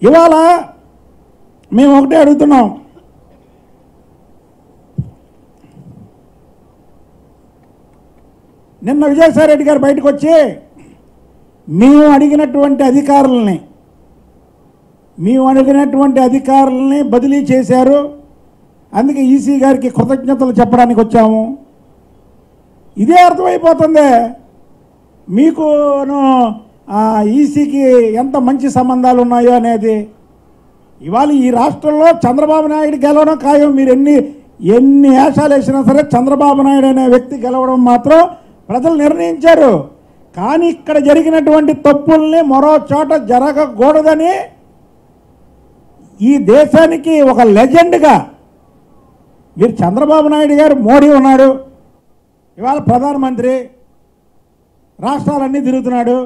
ఇవాళ మేము ఒకటే అడుగుతున్నాం, నిన్న విజయసాయి రెడ్డి గారు బయటకు వచ్చి మేము అడిగినటువంటి అధికారులని బదిలీ చేశారు, అందుకే ఈసీ గారికి కృతజ్ఞతలు చెప్పడానికి వచ్చాము. ఇదే అర్థమైపోతుంది మీకు ఈసీకి ఎంత మంచి సంబంధాలు ఉన్నాయో అనేది. ఇవాళ ఈ రాష్ట్రంలో చంద్రబాబు నాయుడు గెలవడం ఖాయం. మీరు ఎన్ని వేషాలు వేసినా సరే చంద్రబాబు నాయుడు అనే వ్యక్తి గెలవడం మాత్రం ప్రజలు నిర్ణయించారు. కానీ ఇక్కడ జరిగినటువంటి తప్పుల్ని మరో చోట జరగకూడదని ఈ దేశానికి ఒక లెజెండ్గా మీరు చంద్రబాబు నాయుడు గారు, మోడీ ఉన్నాడు, ఇవాళ ప్రధానమంత్రి, రాష్ట్రాలన్నీ తిరుగుతున్నాడు.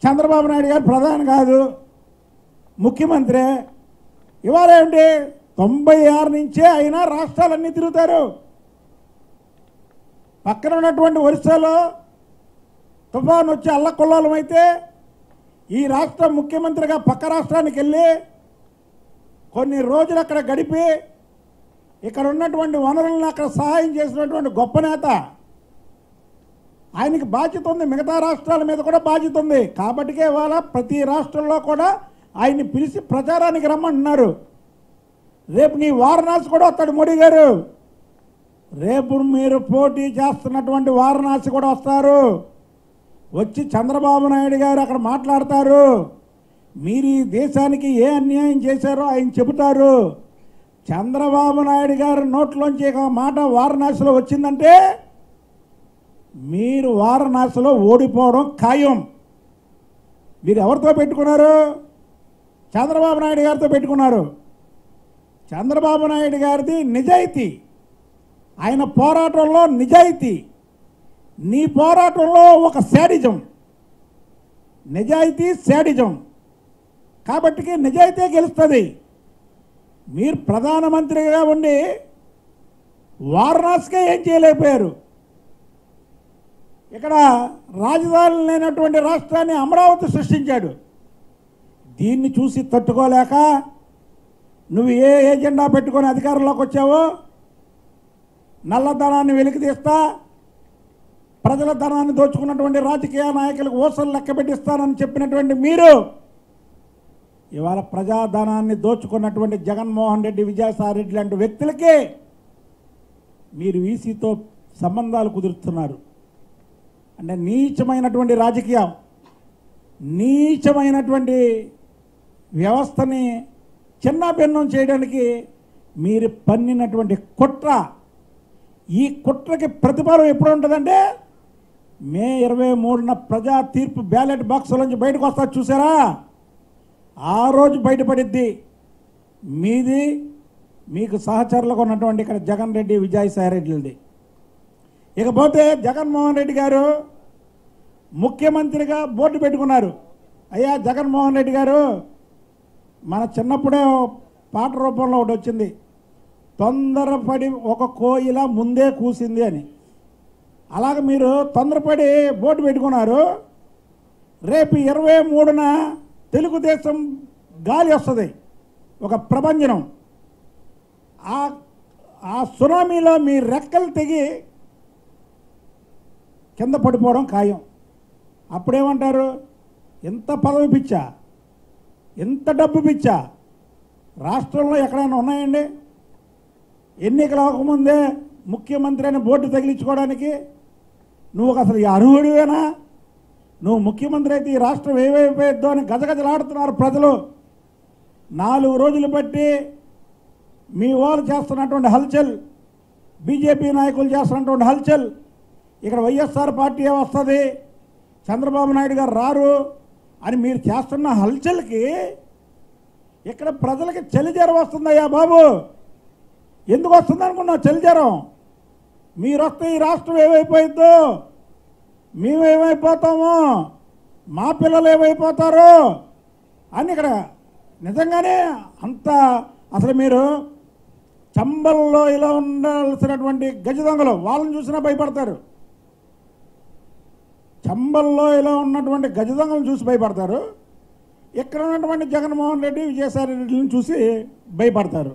చంద్రబాబు నాయుడు గారు ప్రధాని కాదు, ముఖ్యమంత్రి. ఇవాళ ఏమిటి 96 నుంచే అయినా రాష్ట్రాలన్నీ తిరుగుతారు. పక్కన ఉన్నటువంటి ఒరిస్సాలో తుఫాను వచ్చి అల్లకొల్లోలం అయితే ఈ రాష్ట్ర ముఖ్యమంత్రిగా పక్క రాష్ట్రానికి వెళ్ళి కొన్ని రోజులు అక్కడ గడిపి ఇక్కడ ఉన్నటువంటి వనరులను అక్కడ సహాయం చేసినటువంటి గొప్ప నేత. ఆయనకి బాధ్యత ఉంది, మిగతా రాష్ట్రాల మీద కూడా బాధ్యత ఉంది. కాబట్టికే ఇవాళ ప్రతి రాష్ట్రంలో కూడా ఆయన్ని పిలిచి ప్రచారానికి రమ్మంటున్నారు. రేపు నీ వారణాసి కూడా వస్తాడు మోడీ గారు. రేపు మీరు పోటీ చేస్తున్నటువంటి వారణాసి కూడా వస్తారు. వచ్చి చంద్రబాబు నాయుడు గారు అక్కడ మాట్లాడతారు. మీరు ఈ దేశానికి ఏ అన్యాయం చేశారో ఆయన చెబుతారు. చంద్రబాబు నాయుడు గారు నోట్లోంచి ఒక మాట వారణాసిలో వచ్చిందంటే మీరు వారణాసిలో ఓడిపోవడం ఖాయం. మీరు ఎవరితో పెట్టుకున్నారు? చంద్రబాబు నాయుడు గారితో పెట్టుకున్నారు. చంద్రబాబు నాయుడు గారిది నిజాయితీ, ఆయన పోరాటంలో నిజాయితీ. నీ పోరాటంలో ఒక శాడిజం, నిజాయితీ శాడిజం. కాబట్టికి నిజాయితీ గెలుస్తుంది. మీరు ప్రధానమంత్రిగా ఉండి వారణాసికే ఏం చేయలేకపోయారు. ఇక్కడ రాజధాని లేనటువంటి రాష్ట్రాన్ని అమరావతి సృష్టించాడు. దీన్ని చూసి తట్టుకోలేక నువ్వు ఏ ఎజెండా పెట్టుకొని అధికారంలోకి వచ్చావో, నల్లధనాన్ని వెలికి తీస్తా, ప్రజల ధనాన్ని దోచుకున్నటువంటి రాజకీయ నాయకులకు ఓసలు లెక్క పెట్టిస్తానని చెప్పినటువంటి మీరు ఇవాళ ప్రజాధనాన్ని దోచుకున్నటువంటి జగన్మోహన్ రెడ్డి, విజయసాయి రెడ్డి లాంటి వ్యక్తులకే మీరు ఈసీతో సంబంధాలు కుదురుతున్నారు. అంటే నీచమైనటువంటి రాజకీయం, నీచమైనటువంటి వ్యవస్థని చిన్నాభిన్నం చేయడానికి మీరు పన్నినటువంటి కుట్ర. ఈ కుట్రకి ప్రతిఫలం ఎప్పుడు ఉంటుందంటే మే 23న ప్రజా తీర్పు బ్యాలెట్ బాక్సులోంచి బయటకు వస్తా చూసారా, ఆ రోజు బయటపడిద్ది మీది, మీకు సహచరులకు ఉన్నటువంటి ఇక్కడ జగన్ రెడ్డి, విజయసాయి రెడ్డిది. ఇకపోతే జగన్మోహన్ రెడ్డి గారు ముఖ్యమంత్రిగా బోర్డు పెట్టుకున్నారు. అయ్యా జగన్మోహన్ రెడ్డి గారు, మన చిన్నప్పుడే పాట రూపంలో ఒకటి వచ్చింది, తొందరపడి ఒక కోయిల ముందే కూసింది అని. అలాగే మీరు తొందరపడి బోర్డు పెట్టుకున్నారు. రేపు 23న తెలుగుదేశం గాలి వస్తుంది, ఒక ప్రభంజనం. ఆ సునామీలో మీ రెక్కలు తెగి కింద పడిపోవడం ఖాయం. అప్పుడేమంటారు? ఎంత పదవి పిచ్చా, ఎంత డబ్బు పిచ్చా రాష్ట్రంలో ఎక్కడైనా ఉన్నాయండి? ఎన్నికలు అవ్వకముందే ముఖ్యమంత్రి అని బోర్డు తగిలించుకోవడానికి నువ్వు అసలు అర్హుడివేనా? నువ్వు ముఖ్యమంత్రి అయితే ఈ రాష్ట్రం ఏమైపోయిద్దో అని గజగజలాడుతున్నారు ప్రజలు. 4 రోజులు బట్టి మీ వాళ్ళు చేస్తున్నటువంటి హల్చల్, బీజేపీ నాయకులు చేస్తున్నటువంటి హల్చల్, ఇక్కడ వైఎస్ఆర్ పార్టీ వస్తుంది, చంద్రబాబు నాయుడు గారు రారు అని మీరు చేస్తున్న హల్చల్కి ఇక్కడ ప్రజలకి చలిజ్వరం వస్తుందయ్యా బాబు. ఎందుకు వస్తుంది అనుకున్నావు చలిజ్వరం? మీరు వస్తే ఈ రాష్ట్రం ఏమైపోయిద్దో, మేమేమైపోతామో, మా పిల్లలు ఏమైపోతారో అని ఇక్కడ నిజంగానే అంత అసలు మీరు చంబల్లో ఇలా ఉండాల్సినటువంటి గజ దొంగలు వాళ్ళని చూసినా భయపడతారు. చంబల్లో ఇలా ఉన్నటువంటి గజ దొంగలను చూసి భయపడతారు. ఇక్కడ ఉన్నటువంటి జగన్మోహన్ రెడ్డి విజయసాయి రెడ్డిని చూసి భయపడతారు.